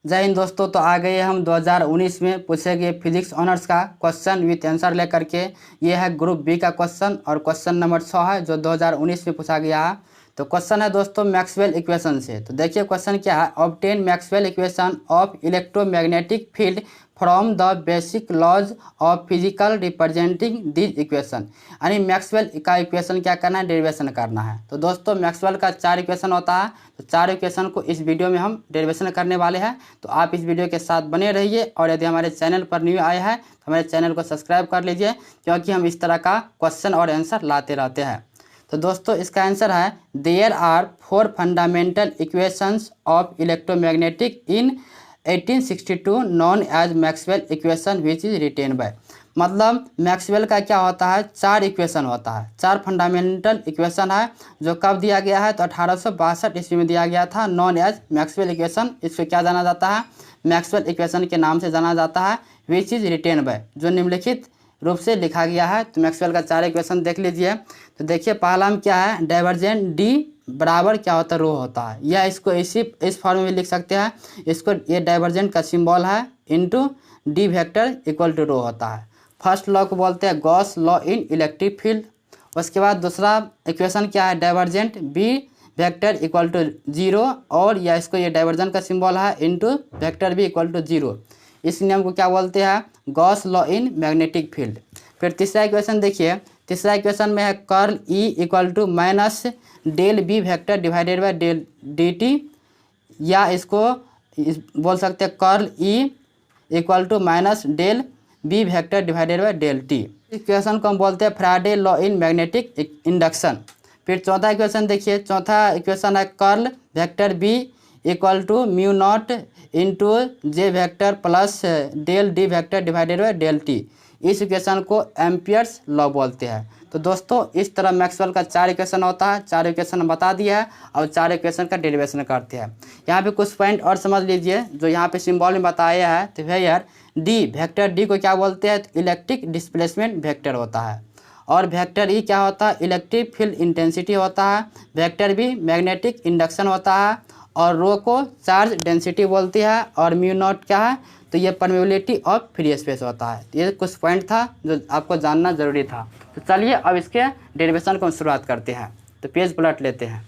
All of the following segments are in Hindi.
जय हिंद दोस्तों। तो आ गए हम 2019 में पूछे गए फिजिक्स ऑनर्स का क्वेश्चन विथ आंसर लेकर के। ये है ग्रुप बी का क्वेश्चन और क्वेश्चन नंबर 6 है जो 2019 में पूछा गया है। तो क्वेश्चन है दोस्तों मैक्सवेल इक्वेशन से। तो देखिए क्वेश्चन क्या है, obtain Maxwell equation of electromagnetic field from the basic laws of physical representing this equation. यानी मैक्सवेल का इक्वेशन क्या करना है, डेरिवेशन करना है। तो दोस्तों मैक्सवेल का 4 इक्वेशन होता है, तो 4 इक्वेशन को इस वीडियो में हम डेरिवेशन करने वाले हैं। तो आप इस वीडियो के साथ बने रहिए और यदि हमारे चैनल पर न्यू आए हैं तो हमारे चैनल को सब्सक्राइब कर लीजिए, क्योंकि हम इस तरह का क्वेश्चन और आंसर लाते रहते हैं। तो दोस्तों इसका आंसर है there are 4 fundamental equations of electromagnetic in 1862 known as Maxwell equation which is written by. मतलब मैक्सवेल का क्या होता है, 4 इक्वेशन होता है, 4 फंडामेंटल इक्वेशन है जो कब दिया गया है, तो 1862 ईस्वी में दिया गया था, नॉन एज मैक्सवेल इक्वेशन। इसको क्या जाना जाता है, मैक्सवेल इक्वेशन के नाम से जाना जाता है, विच इज रिटेन बाय, जो निम्नलिखित रूप से लिखा गया है। तो मैक्सवेल का 4 इक्वेशन देख लीजिए। तो देखिए पहला में क्या है, डाइवर्जेंट डी बराबर क्या होता है, रो होता है, या इसको इस फॉर्म में लिख सकते हैं। इसको ये डाइवर्जेंट का सिंबल है into D vector equal to rho होता है। फर्स्ट लॉ को बोलते हैं Gauss law in electric field. उसके बाद दूसरा इक्वेशन क्या है, divergent B vector equal to 0, और या इसको ये डाइवर्जेंट का सिंबल है into vector B equal to 0। इस नियम को क्या बोलते हैं, Gauss law in magnetic field. फिर तीसरा इक्वेशन देखिए, तीसरा इक्वेशन में है curl E equal to minus del B vector divided by del D T, या इसको बोल सकते हैं curl E equal to minus del B vector divided by del T. Equation को हम बोलते हैं Faraday law in magnetic induction. फिर चौथा इक्वेशन देखिए, चौथा इक्वेशन है curl vector B equal to mu naught into J vector plus del D vector divided by del T. इस इक्वेशन को एम्पियर्स लॉ बोलते हैं। तो दोस्तों इस तरह मैक्सवेल का 4 इक्वेशन होता है, 4 इक्वेशन बता दिया है और 4 इक्वेशन का डेरिवेशन करते हैं। यहाँ पे कुछ पॉइंट और समझ लीजिए जो यहाँ पे सिंबल में बताया है। तो यार डी वेक्टर डी को क्या बोलते हैं, तो इलेक्ट्रिक डिस्प्लेसमेंट वेक्टर होता है, और वेक्टर ई क्या होता है, इलेक्ट्रिक फील्ड इंटेंसिटी होता है, वेक्टर बी मैग्नेटिक इंडक्शन होता है, और रो को चार्ज डेंसिटी बोलती है, और म्यू नॉट क्या है, तो ये परमेबिलिटी ऑफ फ्री स्पेस होता है। ये कुछ पॉइंट था जो आपको जानना जरूरी था। तो चलिए अब इसके डेरिवेशन को हम शुरुआत करते हैं। तो पेज पलट लेते हैं।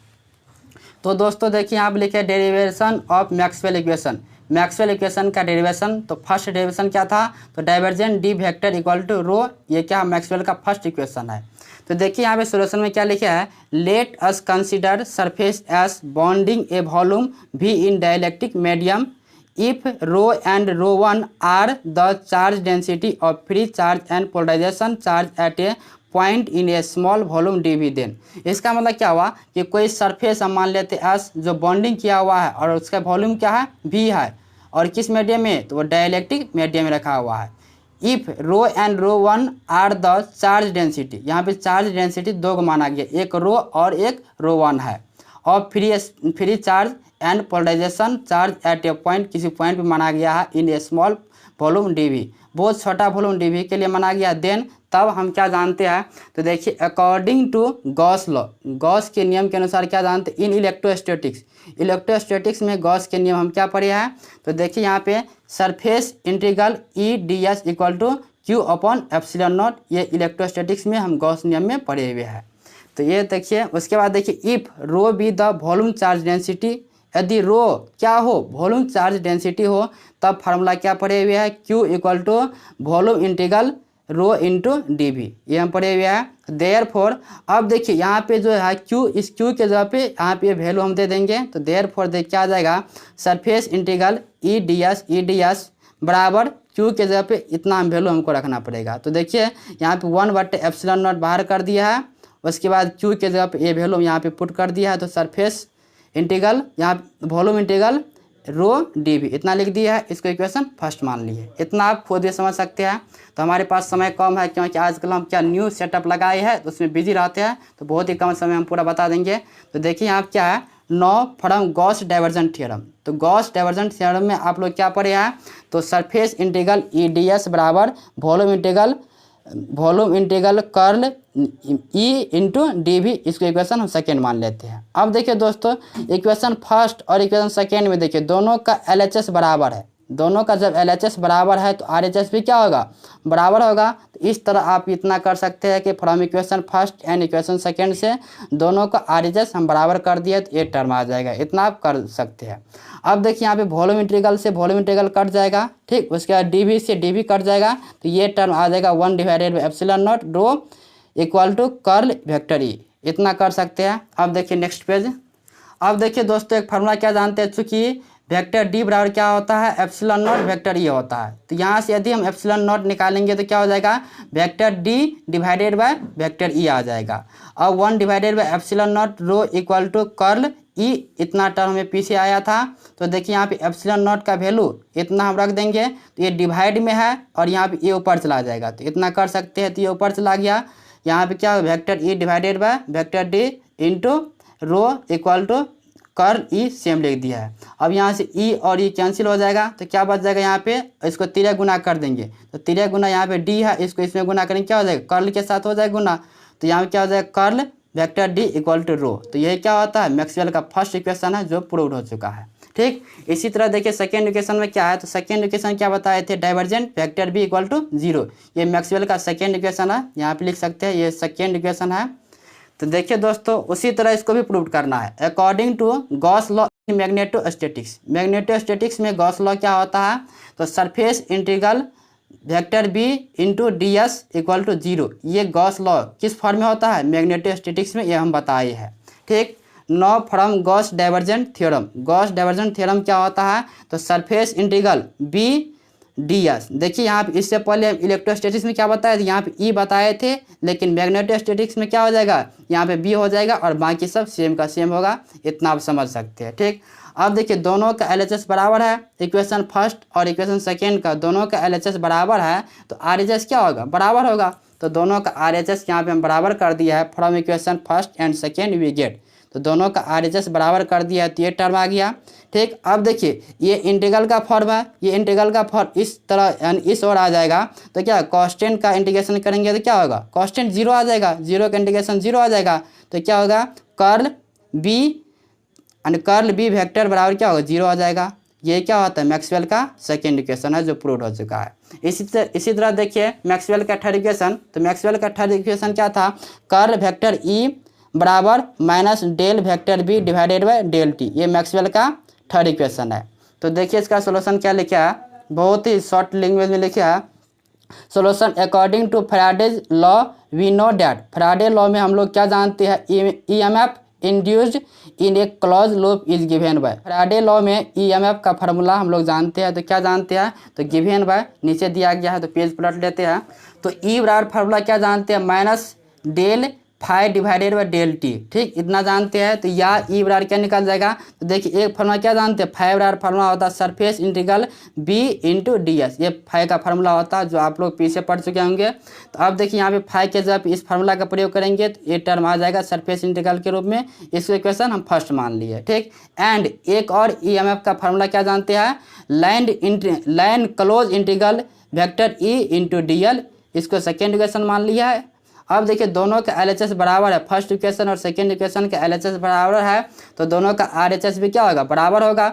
तो दोस्तों देखिए यहाँ पर लिखे derivation of Maxwell equation. Maxwell equation का डेरिवेशन, तो फर्स्ट डेरिवेशन क्या था, तो divergent D vector equal to rho, ये क्या मैक्सवेल का फर्स्ट इक्वेशन है। तो देखिए यहाँ पे सोल्यूशन में क्या लिखा है, let us consider surface as bounding a volume V in dielectric medium if rho and rho 1 are the charge density of free charge and polarization charge at a point in a small volume dv। then इसका मतलब क्या हुआ कि कोई सरफेस हम मान लेते हैं S जो बॉन्डिंग किया हुआ है और उसका वॉल्यूम क्या है, V है, और किस मीडियम में, तो वो डाइलेक्ट्रिक मीडियम में रखा हुआ है। If rho and rho 1 are the charge density, यहाँ पे चार्ज डेंसिटी 2 को माना गया, एक रो और एक रो 1 है, और free charge and polarisation charge at a point, किसी पॉइंट पे माना गया है, in a small volume DV, बहुत छोटा वॉल्यूम डीवी के लिए माना गया। देन तब हम क्या जानते हैं, तो देखिए according to Gauss law, Gauss के नियम के अनुसार क्या जानते हैं, इन इलेक्ट्रोस्टैटिक्स, इलेक्ट्रोस्टैटिक्स में गॉस के नियम हम क्या पढ़े हैं, तो देखिए यहाँ पे surface integral E D S equal to Q upon epsilon naught, ये इलेक्ट्रोस्टैटिक्स में हम गॉस नियम में पढ़े हुए हैं। तो ये देखिए उसके बाद देखिए if rho be the volume charge density, यदि रो क्या हो, वॉल्यूम चार्ज डेंसिटी हो, तब फार्मूला क्या पढ़े हुए हैं, Q equal to volume integral rho into D V, ये हम पढ़े हुए हैं। देयरफॉर अब देखिए यहाँ पे जो है Q, इस Q के जगह पे यहाँ पे वैल्यू हम दे देंगे। तो देयरफॉर देख क्या आ जाएगा, surface integral E D S बराबर Q के जगह पे इतना वैल्यू हमको रखना पड़ेगा। तो देखिए यहाँ पे 1/एप्सिलॉन नॉट बाहर कर दिया है, उसके बाद Q के जगह पे ये वैल्यू यहाँ पे पुट कर दिया है। तो सरफेस इंटीग्रल यहाँ volume integral rho D V इतना लिख दिया है, इसको इक्वेशन फर्स्ट मान लिए। इतना आप खुद ही समझ सकते हैं। तो हमारे पास समय कम है, क्योंकि आजकल हम क्या न्यू सेटअप लगाए हैं, तो उसमें बिजी रहते हैं, तो बहुत ही कम समय हम पूरा बता देंगे। तो देखिए यहाँ क्या है, no from Gauss divergent theorem. तो गॉस डाइवर्जेंट थ्योरम में आप लोग क्या पढ़े हैं, तो surface integral E D S बराबर volume integral volume integral curl E into D भी, इसको इक्वेशन हम सेकेंड मान लेते हैं। अब देखिए दोस्तों, इक्वेशन फर्स्ट और इक्वेशन सेकेंड में देखिए दोनों का LHS बराबर है। दोनों का जब LHS बराबर है तो RHS भी क्या होगा, बराबर होगा। तो इस तरह आप इतना कर सकते हैं कि from equation first and equation second से दोनों का RHS हम बराबर कर दिए तो ये टर्म आ जाएगा। इतना आप कर सकते हैं। अब देखिए यहाँ पे वॉल्यूम इंटीग्रल से वॉल्यूम इंटीग्रल कट जाएगा, ठीक। उसके बाद DV से DV कट जाएगा, तो ये टर्म आ जाएगा 1/ε0 rho equal to curl vector E. इतना कर सकते हैं। अब देखिए नेक्स्ट पेज। अब देखिए दोस्तों, एक फार्मूला क्या जानते हैं, चूँकि वेक्टर डी बराबर क्या होता है, ε0 वेक्टर ई होता है। तो यहाँ से यदि हम ε0 निकालेंगे तो क्या हो जाएगा, vector D divided by vector E आ जाएगा। अब 1/ε0 rho equal to curl E, इतना टर्म हमें पीछे आया था। तो देखिए यहाँ पे ε0 का वैल्यू इतना हम रख देंगे, तो ये डिवाइड में है और यहाँ पे ये ऊपर चला जाएगा। तो इतना कर सकते हैं, तो ये ऊपर चला गया। यहाँ पे क्या, vector E divided by vector D into rho equal to curl E same लिख दिया है। अब यहाँ से ई और ई कैंसिल हो जाएगा, तो क्या बच जाएगा, यहाँ पे इसको 3 गुना कर देंगे। तो 3 गुना यहाँ पे डी है, इसको इसमें गुना करेंगे, क्या हो जाएगा, कर्ल के साथ हो जाएगा गुना। तो यहाँ पे क्या हो जाएगा, curl vector D equal to rho. तो यही क्या होता है, मैक्सवेल का फर्स्ट इक्वेशन है जो प्रूव्ड हो चुका है, ठीक। इसी तरह देखिए सेकेंड इक्वेशन में क्या है, तो सेकेंड इक्वेशन क्या बताए थे, divergent vector B equal to 0। ये मैक्सवेल का सेकेंड इक्वेशन है, यहाँ पे लिख सकते हैं ये सेकेंड इक्वेशन है। तो देखिए दोस्तों, उसी तरह इसको भी प्रूव करना है। According to Gauss law in magnetostatics, magnetostatics में गॉस लॉ क्या होता है, तो surface integral vector B into D S equal to 0। ये गॉस लॉ किस फॉर्म में होता है, मैग्नेटोस्टैटिक्स में, ये हम बताए हैं, ठीक। Now from Gauss divergent theorem, Gauss divergent theorem क्या होता है, तो surface integral B D S. देखिए यहाँ पे इससे पहले हम इलेक्ट्रोस्टैटिक्स में क्या बताए थे, यहाँ पे ई बताए थे, लेकिन मैग्नेटोस्टैटिक्स में क्या हो जाएगा, यहाँ पे बी हो जाएगा और बाकी सब सेम का सेम होगा। इतना आप समझ सकते हैं, ठीक। अब देखिए दोनों का LHS बराबर है, इक्वेशन फर्स्ट और इक्वेशन सेकेंड का दोनों का LHS बराबर है, तो RHS क्या होगा, बराबर होगा। तो दोनों का RHS यहाँ पे हम बराबर कर दिया है। From equation first and second we get, तो दोनों का RHS बराबर कर दिया है, तो ये टर्म आ गया, ठीक। अब देखिए ये इंटीग्रल का फॉर्म है, ये इंटीग्रल का फॉर्म इस तरह यानी इस ओर आ जाएगा। तो क्या कांस्टेंट का इंटीग्रेशन करेंगे तो क्या होगा, कांस्टेंट 0 आ जाएगा, 0 का इंटीग्रेशन 0 आ जाएगा। तो क्या होगा, curl B and curl B vector बराबर क्या होगा, 0 आ जाएगा। ये क्या होता है, मैक्सवेल का सेकेंड इक्वेशन है जो प्रूव हो चुका है। इसी तरह देखिए मैक्सवेल का थर्ड इक्वेशन, तो मैक्सवेल का थर्ड इक्वेशन क्या था, कर्ल वेक्टर ई बराबर minus del vector B divided by del T. ये मैक्सवेल का थर्ड इक्वेशन है। तो देखिए इसका सोल्यूशन क्या लिखा है, बहुत ही शॉर्ट लैंग्वेज में लिखा है। Solution according to Faraday's law we know that, Faraday law में हम लोग क्या जानते हैं, EMF induced in a close loop is given by. Faraday law में EMF का फार्मूला हम लोग जानते हैं, तो क्या जानते हैं, तो गिवन बाय नीचे दिया गया है, तो पेज पलट लेते हैं। तो ई बराबर फार्मूला क्या जानते हैं, minus del phi divided by del T, ठीक। इतना जानते हैं। तो या ई बराबर क्या निकल जाएगा, तो देखिए एक फार्मूला क्या जानते हैं, फाइव बराबर फार्मूला होता है surface integral B into D S. ये फाइव का फार्मूला होता है जो आप लोग पीछे पढ़ चुके होंगे। तो अब देखिए यहाँ पे फाइव के जब इस फार्मूला का प्रयोग करेंगे तो ये टर्म आ जाएगा सरफेस इंटीग्रल के रूप में। इसको इक्वेशन हम फर्स्ट मान लिए, ठीक। एंड एक और EMF का फार्मूला क्या जानते हैं, line close integral vector E into D L, इसको सेकेंड इक्वेशन मान लिया है। अब देखिए दोनों का LHS बराबर है, फर्स्ट इक्वेशन और सेकेंड इक्वेशन का LHS बराबर है, तो दोनों का RHS भी क्या होगा, बराबर होगा।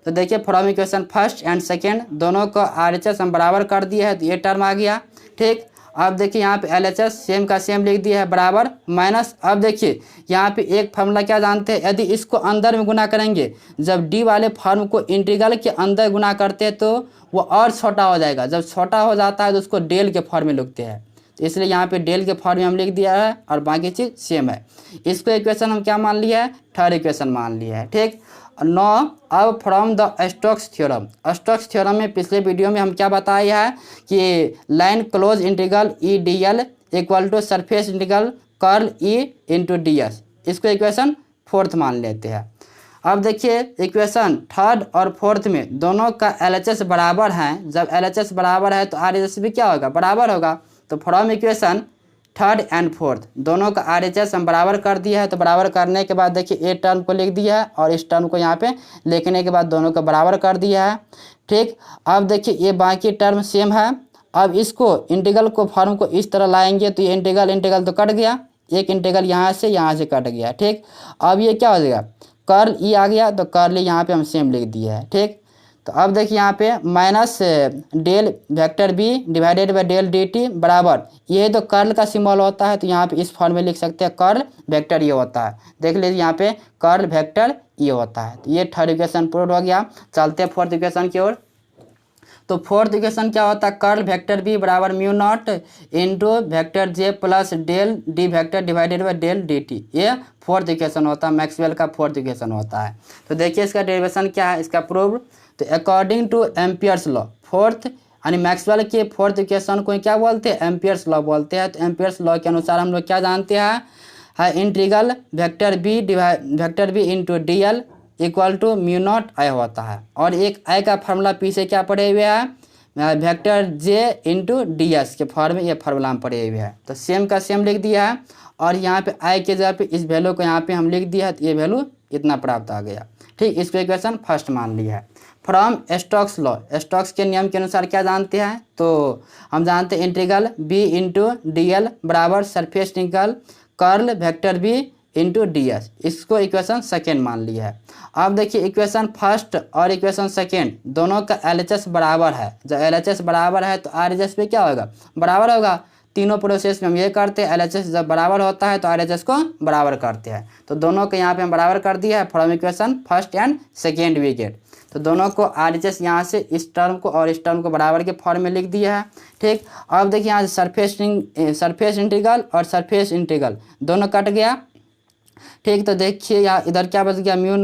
तो देखिए from equation first and second दोनों का RHS हम बराबर कर दिए है, तो ये टर्म आ गया, ठीक। अब देखिए यहाँ पे LHS सेम का सेम लिख दिया है बराबर माइनस। अब देखिए यहाँ पे एक फार्मूला क्या जानते हैं, यदि इसको अंदर में गुना करेंगे, जब डी वाले फॉर्म को इंटीग्रल के अंदर गुना करते हैं तो वो और छोटा हो जाएगा, जब छोटा हो जाता है तो उसको डेल के फॉर्म में लिखते हैं। तो इसलिए यहाँ पे डेल के फॉर्म में हम लिख दिया है और बाकी चीज़ सेम है। इसको इक्वेशन हम क्या मान लिया है, थर्ड इक्वेशन मान लिया है, ठीक। नो अब from the Stokes theorem, Stokes theorem में पिछले वीडियो में हम क्या बताया है कि line close integral E D L equal to surface integral curl E into D S. इसको इक्वेशन फोर्थ मान लेते हैं। अब देखिए इक्वेशन थर्ड और फोर्थ में दोनों का LHS बराबर है, जब LHS बराबर है तो RHS भी क्या होगा, बराबर होगा। तो from equation third and fourth दोनों का RHS हम बराबर कर दिया है। तो बराबर करने के बाद देखिए ए टर्म को लिख दिया है और इस टर्म को यहाँ पे लिखने के बाद दोनों को बराबर कर दिया है, ठीक। अब देखिए ये बाकी टर्म सेम है अब इसको इंटीग्रल को फॉर्म को इस तरह लाएंगे तो ये इंटीग्रल इंटीग्रल तो कट गया, एक इंटीग्रल यहाँ से कट गया। ठीक, अब ये क्या हो जाएगा, कर्ल ई आ गया, तो कर्ल ई यहाँ पे हम सेम लिख दिया है। ठीक, तो अब देखिए यहाँ पे minus del vector B divided by del D T बराबर, ये तो कर्ल का सिंबल होता है, तो यहाँ पे इस फॉर्म में लिख सकते हैं कर्ल वेक्टर ये होता है। देख लीजिए यहाँ पे कर्ल वेक्टर ये होता है। तो ये थर्ड इक्वेशन प्रूव हो गया। चलते हैं फोर्थ इक्वेशन की ओर। तो फोर्थ इक्वेशन क्या होता है, कर्ल वेक्टर बी बराबर mu naught into vector J plus del D vector divided by del D T. ये फोर्थ इक्वेशन होता है, मैक्सवेल का फोर्थ इक्वेशन होता है। तो देखिए इसका डेरिवेशन क्या है, इसका प्रूव। तो according to Ampere's law, fourth यानी मैक्सवेल के फोर्थ इक्वेशन को क्या बोलते हैं, एम्पियर्स लॉ बोलते हैं। तो एम्पियर्स लॉ के अनुसार हम लोग क्या जानते हैं, integral vector B into D L equal to mu naught I होता है। और एक आई का फार्मूला पीछे क्या पढ़े हुए हैं, vector J into D S के फॉर्म में, ये फार्मूला हम पढ़े हुए हैं। तो सेम का सेम लिख दिया है, और यहाँ पे आई के जगह पे इस वैल्यू को यहाँ पे हम लिख दिया है, तो ये वैल्यू इतना प्राप्त आ गया। ठीक, इसको इक्वेशन फर्स्ट मान लिया है। फ्रॉम स्टोक्स लॉ, स्टोक्स के नियम के अनुसार क्या जानते हैं, तो हम जानते हैं integral B into D L बराबर surface integral curl vector B into D S, इसको इक्वेशन सेकेंड मान लिया है। अब देखिए इक्वेशन फर्स्ट और इक्वेशन सेकेंड दोनों का LHS बराबर है। जब LHS बराबर है तो RHS पे क्या होगा, बराबर होगा। तीनों प्रोसेस में हम ये करते हैं, LHS जब बराबर होता है तो RHS को बराबर करते हैं। तो दोनों को यहाँ पे हम बराबर कर दिया है from equation first and second we get. तो दोनों को RHS यहाँ से इस टर्म को और इस टर्म को बराबर के फॉर्म में लिख दिया है। ठीक, अब देखिए यहाँ से सरफेस इंटीग्रल और सरफेस इंटीग्रल दोनों कट गया। ठीक, तो देखिए यहाँ इधर क्या बच गया, म्यू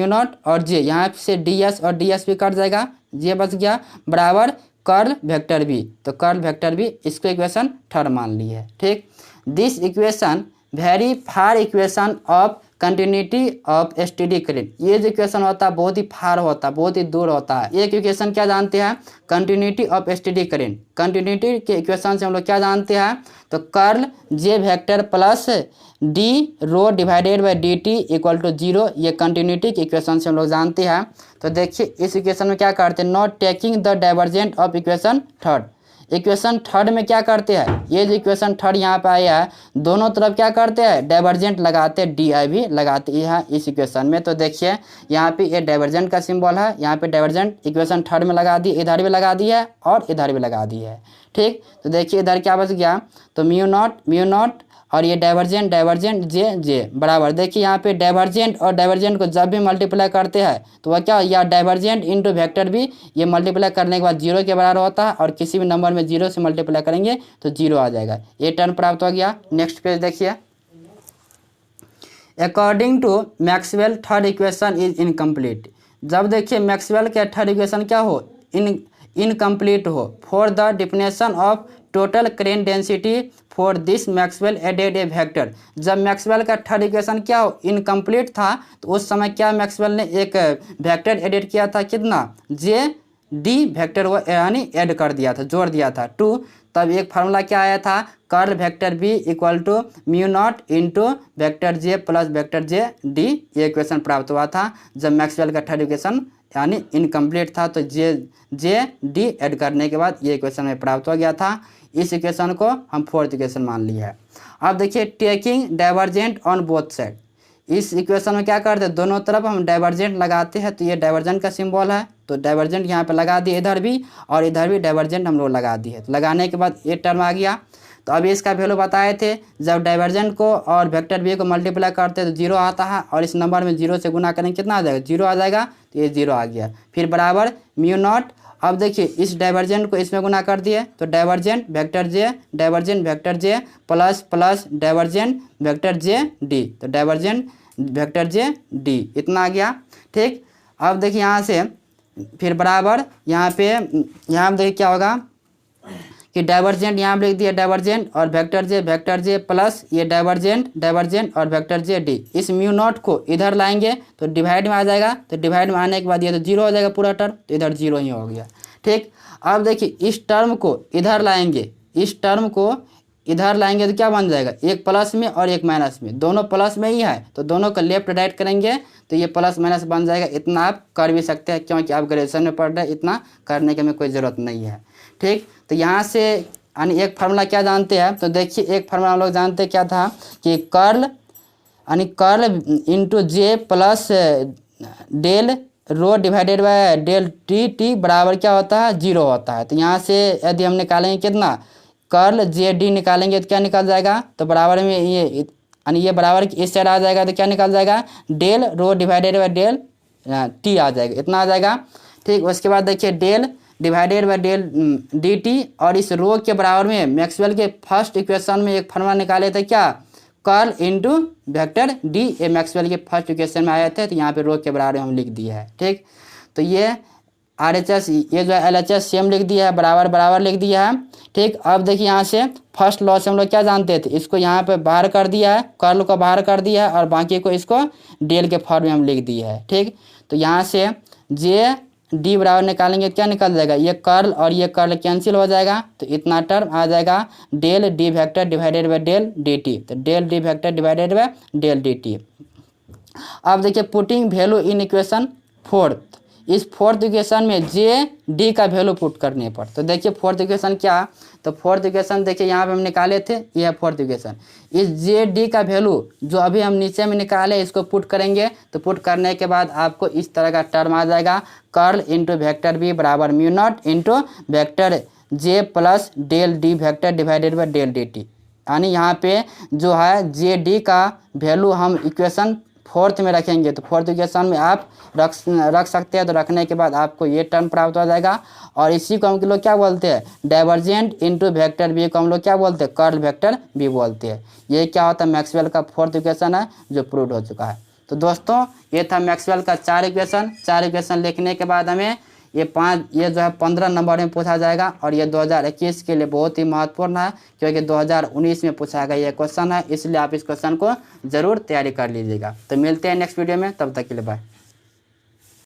नॉट और जे, यहाँ से डी एस और डी एस भी कट जाएगा, जे बच गया बराबर कर्ल वेक्टर बी। तो कर्ल वेक्टर बी, इसको इक्वेशन थर्ड मान ली है। ठीक, this equation very far equation of continuity of steady current. ये जो इक्वेशन होता है बहुत ही फार होता है, बहुत ही दूर होता है। एक इक्वेशन क्या जानते हैं, continuity of steady current. Continuity के इक्वेशन से हम लोग क्या जानते हैं, तो curl J vector plus D rho divided by D T equal to zero, ये कंटिन्यूटी के इक्वेशन से हम लोग जानते हैं। तो देखिए इस इक्वेशन में क्या करते हैं, not taking the divergent of equation third. Equation third में क्या करते हैं, ये जो इक्वेशन थर्ड यहाँ पे आया है, दोनों तरफ क्या करते हैं, डाइवर्जेंट लगाते हैं, डी आई भी लगाते हैं इस इक्वेशन में। तो देखिए यहाँ पे ये डाइवर्जेंट का सिंबल है, यहाँ पे डाइवर्जेंट इक्वेशन थर्ड में लगा दी, इधर भी लगा दी है और इधर भी लगा दी है। ठीक, तो देखिए इधर क्या बच गया, तो म्यू नॉट और ये डाइवर्जेंट जे बराबर, देखिए यहाँ पे डाइवर्जेंट और डाइवर्जेंट को जब भी मल्टीप्लाई करते हैं तो वह क्या, या डाइवर्जेंट इंटू वेक्टर भी, ये मल्टीप्लाई करने के बाद जीरो के बराबर होता है, और किसी भी नंबर में जीरो से मल्टीप्लाई करेंगे तो जीरो आ जाएगा। ये टर्म प्राप्त हो गया। नेक्स्ट पेज देखिए, according to Maxwell third equation is incomplete. जब देखिए मैक्सवेल के थर्ड इक्वेशन क्या हो, इनकम्प्लीट हो, for the definition of total current density for this Maxwell added a vector. जब मैक्सवेल का थर्ड इक्वेशन क्या हो, इनकम्प्लीट था, तो उस समय क्या मैक्सवेल ने एक वेक्टर एडेड किया था, कितना, जे डी वेक्टर वो यानी ऐड कर दिया था, जोड़ दिया था 2। तब एक फार्मूला क्या आया था, curl vector B equal to mu naught into vector J plus vector J D, ये इक्वेशन प्राप्त हुआ था जब मैक्सवेल का थर्ड इक्वेशन यानी इनकम्प्लीट था। तो जे डी ऐड करने के बाद ये इक्वेशन में प्राप्त हो गया था। इस इक्वेशन को हम फोर्थ इक्वेशन मान लिया है। अब देखिए taking divergent on both side, इस इक्वेशन में क्या करते हैं, दोनों तरफ हम डाइवर्जेंट लगाते हैं, तो ये डाइवर्जेंट का सिंबल है, तो डाइवर्जेंट यहाँ पे लगा दिए, इधर भी और इधर भी डाइवर्जेंट हम लोग लगा दिए। तो लगाने के बाद ये टर्म आ गया। तो अभी इसका वैल्यू बताए थे, जब डाइवर्जेंट को और वेक्टर बी को मल्टीप्लाई करते हैं तो जीरो आता है, और इस नंबर में जीरो से गुना करेंगे कितना आ जाएगा, जीरो आ जाएगा, तो ये जीरो आ गया। फिर बराबर म्यू नॉट, अब देखिए इस डाइवर्जेंट को इसमें गुना कर दिए, तो divergent vector J plus divergent vector J D, तो डाइवर्जेंट वेक्टर जे डी इतना आ गया। ठीक, अब देखिए यहाँ से फिर बराबर यहाँ देखिए क्या होगा कि डाइवर्जेंट यहाँ लिख दिया, डाइवर्जेंट और वेक्टर जे प्लस ये डाइवर्जेंट और वेक्टर जे डी। इस म्यू नॉट को इधर लाएंगे तो डिवाइड में आ जाएगा, तो डिवाइड में आने के बाद ये तो जीरो हो जाएगा पूरा टर्म, तो इधर जीरो ही हो गया। ठीक, अब देखिए इस टर्म को इधर लाएंगे, इस टर्म को इधर लाएंगे तो क्या बन जाएगा, एक प्लस में और एक माइनस में, दोनों प्लस में ही है तो दोनों को लेफ्ट राइट करेंगे तो ये प्लस माइनस बन जाएगा। इतना आप कर भी सकते हैं क्योंकि आप ग्रेजुएशन में पढ़ रहे हैं, इतना करने की हमें कोई ज़रूरत नहीं है। ठीक, तो यहाँ से यानी एक फार्मूला क्या जानते हैं, तो देखिए एक फार्मूला हम लोग जानते हैं क्या था कि कर्ल यानी curl into J plus del rho divided by del T T बराबर क्या होता है, 0 होता है। तो यहाँ से यदि हम निकालेंगे कितना, कर्ल जे डी निकालेंगे तो क्या निकल जाएगा, तो बराबर में ये यानी ये बराबर इस साइड आ जाएगा तो क्या निकल जाएगा, del rho divided by del T आ जाएगा, इतना आ जाएगा। ठीक, उसके बाद देखिए del divided by del D T, और इस रो के बराबर में मैक्सवेल के फर्स्ट इक्वेशन में एक फार्मूला निकाले थे क्या, कर्ल इंटू वेक्टर डी, ये मैक्सवेल के फर्स्ट इक्वेशन में आए थे तो यहाँ पे रो के बराबर हम लिख दिए है। ठीक, तो ये RHS ये जो है LHS सेम लिख दिया है, बराबर बराबर लिख दिया है। ठीक, अब देखिए यहाँ से फर्स्ट लॉ से हम लोग क्या जानते थे, इसको यहाँ पे बाहर कर दिया है, कर्ल को बाहर कर दिया है और बाकी को इसको डेल के फॉर्म में हम लिख दिए है। ठीक, तो यहाँ से जे डी बराबर निकालेंगे क्या निकल जाएगा, ये कर्ल और ये कर्ल कैंसिल हो जाएगा तो इतना टर्म आ जाएगा del D vector divided by del D T, तो del D vector divided by del D T. अब देखिए putting value in equation fourth, इस फोर्थ इक्वेशन में जे डी का वैल्यू पुट करने पर, तो देखिए फोर्थ इक्वेशन क्या, तो फोर्थ इक्वेशन देखिए यहाँ पे हम निकाले थे, यह फोर्थ इक्वेशन, इस जे डी का वैल्यू जो अभी हम नीचे में निकाले इसको पुट करेंगे तो पुट करने के बाद आपको इस तरह का टर्म आ जाएगा, कर्ल इंटू वेक्टर बी बराबर mu naught into vector J plus del D vector divided by del D T. यानी यहाँ पे जो है जे डी का वैल्यू हम इक्वेशन फोर्थ में रखेंगे तो फोर्थ इक्वेशन में आप रख सकते हैं, तो रखने के बाद आपको ये टर्म प्राप्त हो जाएगा। और इसी को हम लोग क्या बोलते हैं, डाइवर्जेंट इंटू वेक्टर बी को हम लोग क्या बोलते हैं, कर्ल वेक्टर बी बोलते हैं। ये क्या होता है, मैक्सवेल का फोर्थ इक्वेशन है जो प्रूव हो चुका है। तो दोस्तों ये था मैक्सवेल का 4 इक्वेशन लिखने के बाद हमें ये जो है 15 नंबर में पूछा जाएगा और ये 2021 के लिए बहुत ही महत्वपूर्ण है क्योंकि 2019 में पूछा गया ये क्वेश्चन है, इसलिए आप इस क्वेश्चन को ज़रूर तैयारी कर लीजिएगा। तो मिलते हैं नेक्स्ट वीडियो में, तब तक के लिए बाय।